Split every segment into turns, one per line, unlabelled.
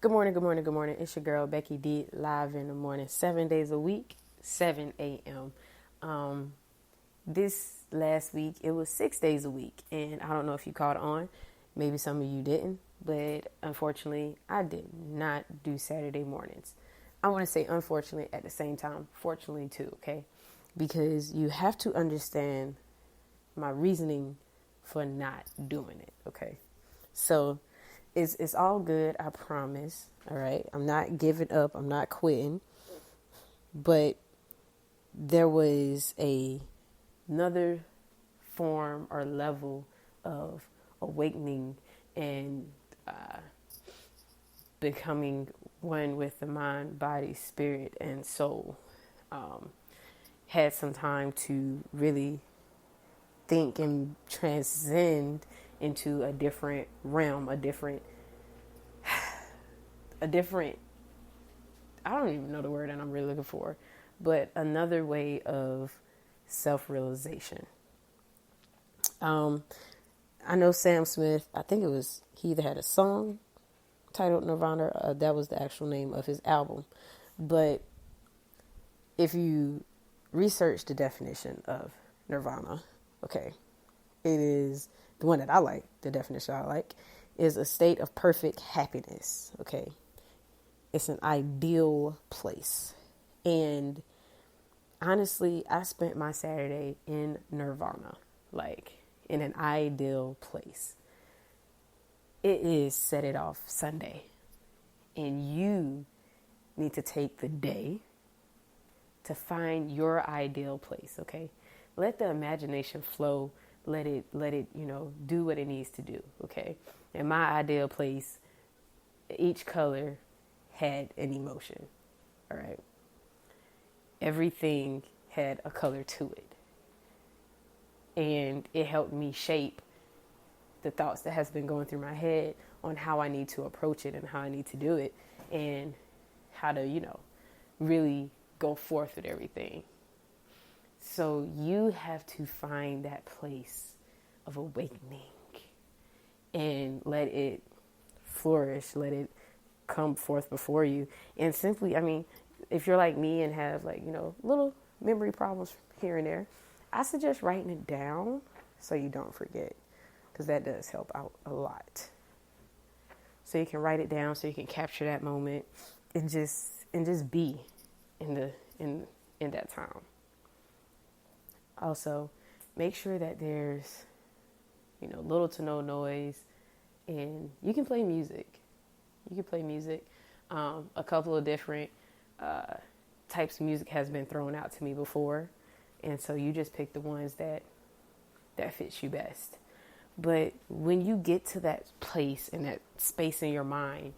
Good morning, good morning, good morning. It's your girl Becky D, live in the morning, 7 days a week, 7 a.m. This last week it was 6 days a week, and I don't know if you caught on. Maybe some of you didn't, but unfortunately, I did not do Saturday mornings. I want to say unfortunately at the same time, fortunately too, okay? Because you have to understand my reasoning for not doing it, okay? So it's all good, I promise. All right. I'm not giving up. I'm not quitting. But there was another form or level of awakening and becoming one with the mind, body, spirit, and soul. Had some time to really think and transcend into a different realm, a different, I don't even know the word that I'm really looking for, but another way of self-realization. I know Sam Smith, I think he either had a song titled Nirvana, that was the actual name of his album. But if you research the definition of Nirvana, okay, it is the one that I like, the definition I like, is a state of perfect happiness, okay? It's an ideal place. And honestly, I spent my Saturday in Nirvana, like in an ideal place. It is Set It Off Sunday. And you need to take the day to find your ideal place, okay? Let the imagination flow. Let it, do what it needs to do, okay? In my ideal place, each color had an emotion, all right? Everything had a color to it. And it helped me shape the thoughts that has been going through my head on how I need to approach it and how I need to do it and how to, really go forth with everything. So you have to find that place of awakening and let it flourish, let it come forth before you. And simply, if you're like me and have little memory problems here and there, I suggest writing it down so you don't forget, because that does help out a lot. So you can write it down so you can capture that moment and just be in that time. Also, make sure that there's little to no noise, and you can play music. A couple of different types of music has been thrown out to me before, and so you just pick the ones that fits you best. But when you get to that place and that space in your mind,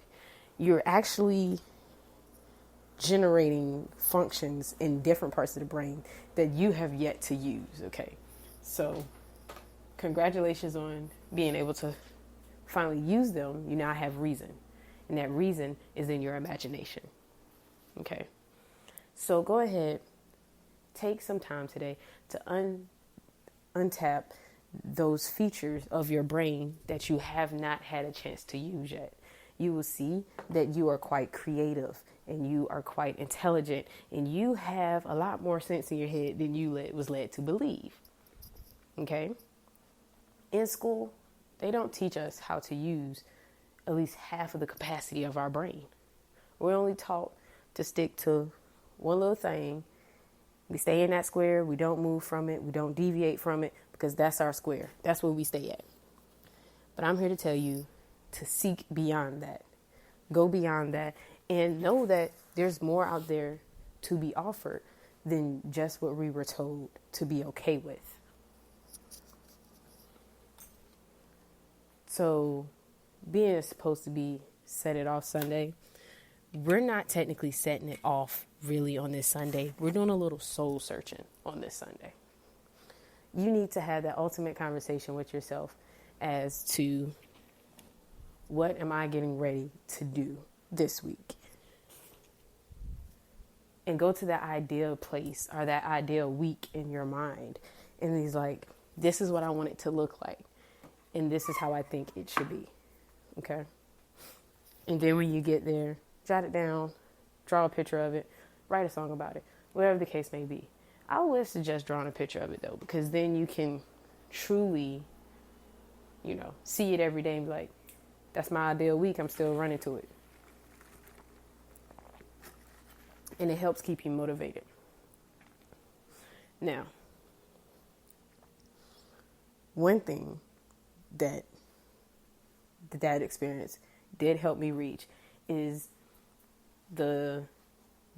you're actually generating functions in different parts of the brain that you have yet to use, okay? So congratulations on being able to finally use them. You now have reason, and that reason is in your imagination, okay? So go ahead, take some time today to untap those features of your brain that you have not had a chance to use yet. You will see that you are quite creative and you are quite intelligent and you have a lot more sense in your head than you was led to believe. Okay? In school, they don't teach us how to use at least half of the capacity of our brain. We're only taught to stick to one little thing. We stay in that square. We don't move from it. We don't deviate from it because that's our square. That's where we stay at. But I'm here to tell you to seek beyond that. Go beyond that and know that there's more out there to be offered than just what we were told to be okay with. So being supposed to be Set It Off Sunday, we're not technically setting it off really on this Sunday. We're doing a little soul searching on this Sunday. You need to have that ultimate conversation with yourself as to what am I getting ready to do this week? And go to that ideal place or that ideal week in your mind. And he's like, this is what I want it to look like. And this is how I think it should be. Okay? And then when you get there, jot it down, draw a picture of it, write a song about it, whatever the case may be. I would suggest drawing a picture of it though, because then you can truly, see it every day and be like, that's my ideal week. I'm still running to it. And it helps keep you motivated. Now, one thing that experience did help me reach is the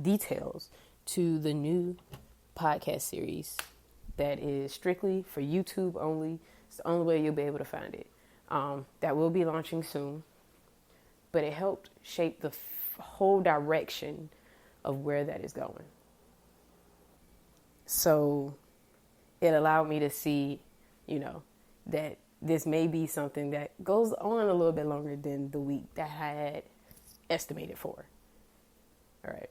details to the new podcast series that is strictly for YouTube only. It's the only way you'll be able to find it. That will be launching soon, but it helped shape the whole direction of where that is going. So it allowed me to see, that this may be something that goes on a little bit longer than the week that I had estimated for. All right.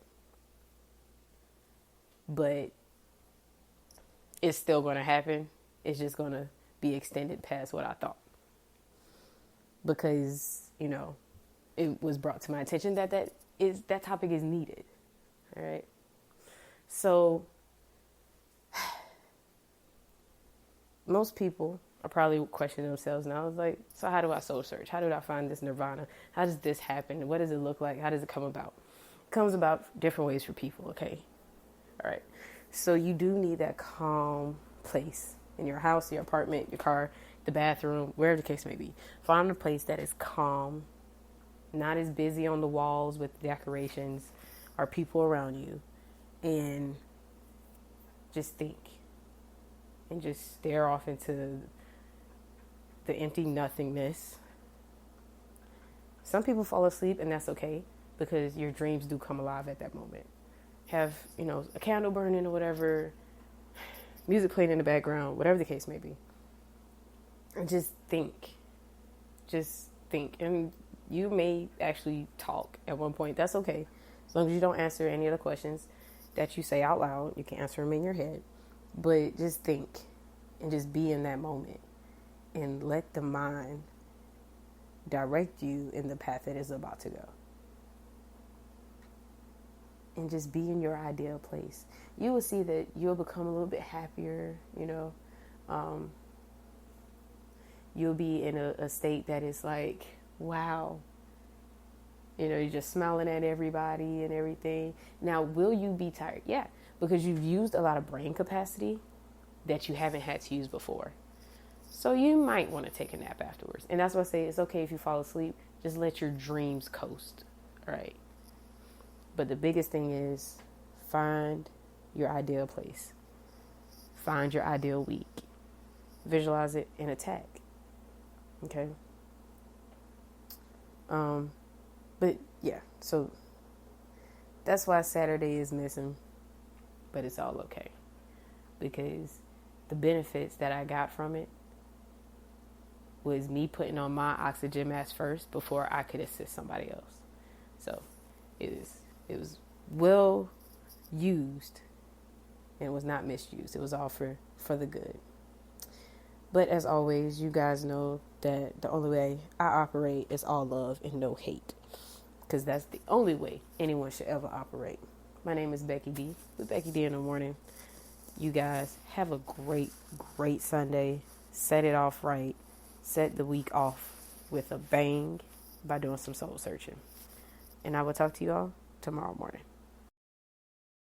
But it's still going to happen. It's just going to be extended past what I thought. Because, it was brought to my attention that topic is needed. All right. So most people are probably questioning themselves now. I was like, so how do I soul search? How did I find this nirvana? How does this happen? What does it look like? How does it come about? It comes about different ways for people, okay? All right. So you do need that calm place in your house, your apartment, your car, the bathroom, wherever the case may be. Find a place that is calm, not as busy on the walls with decorations or people around you, and just think and just stare off into the empty nothingness. Some people fall asleep, and that's okay, because your dreams do come alive at that moment. Have, a candle burning or whatever, music playing in the background, whatever the case may be. And just think. And you may actually talk at one point. That's okay. As long as you don't answer any of the questions that you say out loud, you can answer them in your head. But just think and just be in that moment and let the mind direct you in the path that is about to go. And just be in your ideal place. You will see that you'll become a little bit happier, you'll be in a state that is like, wow. You're just smiling at everybody and everything. Now, will you be tired? Yeah, because you've used a lot of brain capacity that you haven't had to use before. So you might want to take a nap afterwards. And that's why I say it's okay if you fall asleep. Just let your dreams coast. All right. But the biggest thing is find your ideal place. Find your ideal week. Visualize it and attack. Okay. But yeah, so that's why Saturday is missing, but it's all okay, because the benefits that I got from it was me putting on my oxygen mask first before I could assist somebody else. So it was well used and was not misused. It was all for the good. But as always, you guys know that the only way I operate is all love and no hate, because that's the only way anyone should ever operate. My name is Becky D with Becky D in the Morning. You guys have a great, great Sunday. Set it off right. Set the week off with a bang by doing some soul searching. And I will talk to you all tomorrow morning.